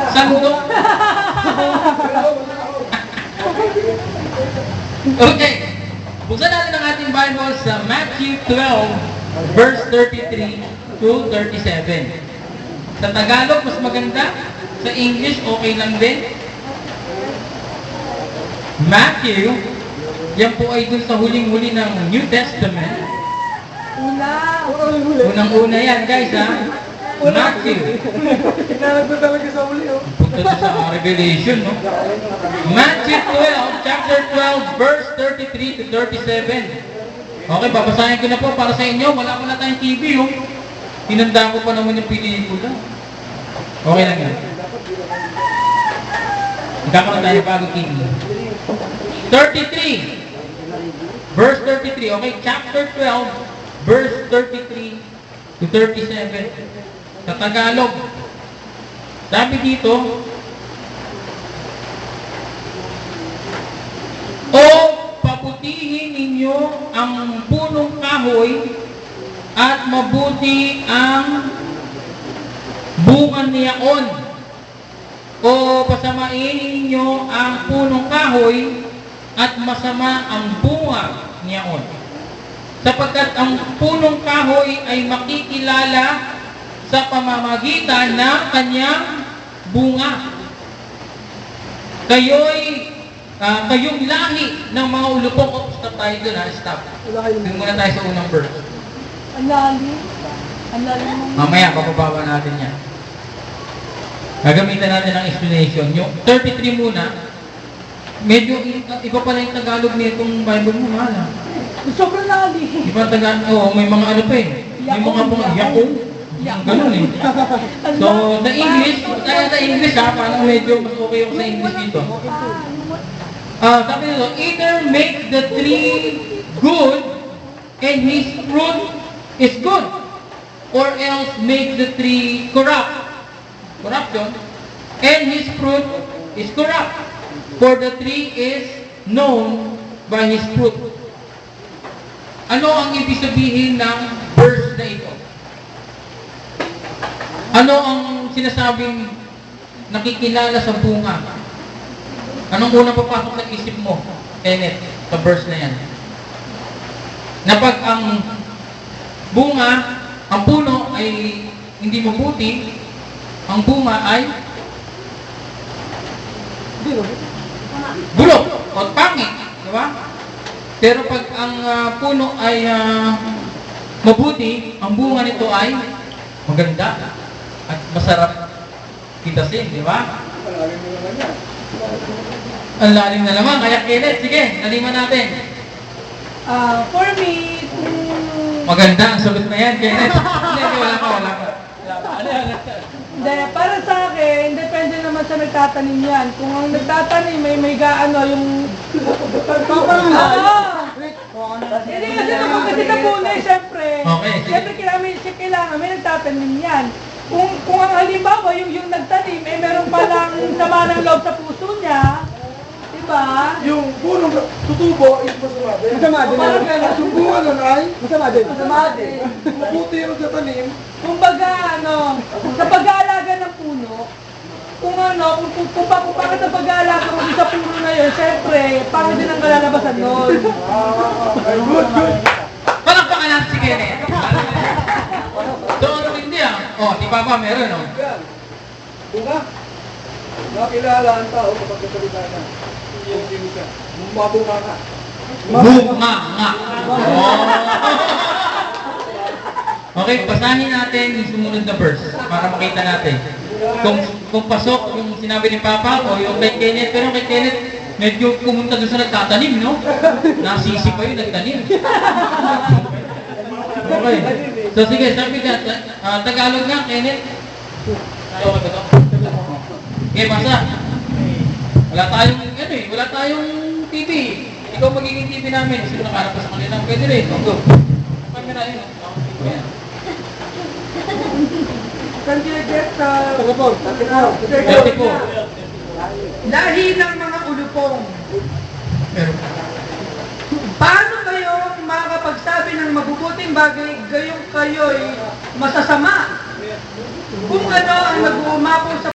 Sandok. Okay. Buksan natin ang ating Bible sa Matthew 12, verse 33 to 37. Sa Tagalog, mas maganda. Sa English, okay lang din. Matthew, yan po ay dun sa huling-huli ng New Testament. Unang-una yan, guys, ha? Matthew. Hinalag na talaga sa uli, oh. Punta na sa Revelation, no? Matthew 12, chapter 12, verse 33 to 37. Okay, babasahin ko na po para sa inyo. Wala pa na tayong TV, oh. Hinanda ko pa naman yung pelikula. Okay lang yan. Magkakaroon tayo bago TV. 33. Verse 33. Okay, chapter 12, verse 33 to 37. Sa Tagalog. Sabi dito, O paputihin ninyo ang punong kahoy at mabuti ang bunga niyaon. O pasamain ninyo ang punong kahoy at masama ang bunga niyaon. Sapagkat ang punong kahoy ay makikilala sa pamamagitan ng kanyang bunga. Kayong lahi ng mga ulupong. Stop tayo doon, ha? Stop. Doon muna tayo sa unang verse. Ang lalim. Ang lalim mo. Mamaya, papababa natin yan. Gagamitan natin ang explanation. Yung 33 muna, medyo iba pala yung Tagalog nitong Bible mo, mahal, ha? Sobrang lalim. Iba Tagalog, may mga ano pa eh. May mga yakong. Ganun eh. So, sa English, tayo sa English, ha? Parang medyo mas okay yung sa English dito. Sabi nito, either make the tree good and his fruit is good, or else make the tree corruption, and his fruit is corrupt. For the tree is known by his fruit. Ano ang ibig sabihin ng verse na ito? Ano ang sinasabing nakikilala sa bunga? Anong unang papasok sa isip mo, Kenneth, sa verse na yan? Na pag ang bunga, ang puno ay hindi mabuti, ang bunga ay bulok o pangit, di ba? Pero pag ang puno ay mabuti, ang bunga nito ay maganda at masarap kitasin, di ba? Ang lalim na naman. Kaya Kenneth, sige, naliman natin. For me, Maganda ang sagot na yan, Kenneth. Hindi, wala ka. hindi, para sa akin, depende naman sa nagtatanim yan. Kung ang nagtatanim may gaano yung... Hindi kasi naman kasi napunay, siyempre. Okay, sige. Siyempre, kailangan may nagtatanim yan. Kung ang halimbawa, yung nagtanim, meron palang sama ng loob sa puso niya, diba? Yung punong tutubo is masama din. Masama din. Parang gano'n, yung bunga nun ay Masama din. Masama din. mabuti yung nagtatanim. Kumbaga, sa pag-aalaga ng puno, kung bakit sa pag-aalaga mo sa puno na yun, syempre, pangit din ang kalalabasan nun. Good. Palakpakan natin si Kenneth. So, ano hindi di Papa, meron, no? Bunga. Nakilala ang tao kapag kasalita na. Yung sino siya. Mabunga ka. Bunga nga. Okay, basahin natin yung sumunod na verse para makita natin. Kung pasok yung sinabi ni Papa o yung kay Kenneth, pero kay Kenneth, medyo pumunta doon sa nagtatanim, no? Nasisi pa yung nagtanim. Okay. So sige, sabi ka, Tagalog nga, Kenneth. Ayaw ka ba ito? Okay, basa. Wala tayong TV. Ikaw magiging TV namin. Sino nakarap sa kanila? Pwede rin. Go. Camera yun. Ayan. Lahi ng mga ulupong. Meron. Paano kayo makakapagsabi ng mabubuting bagay gayong kayo'y masasama? Kung ano ang nag-uumapaw sa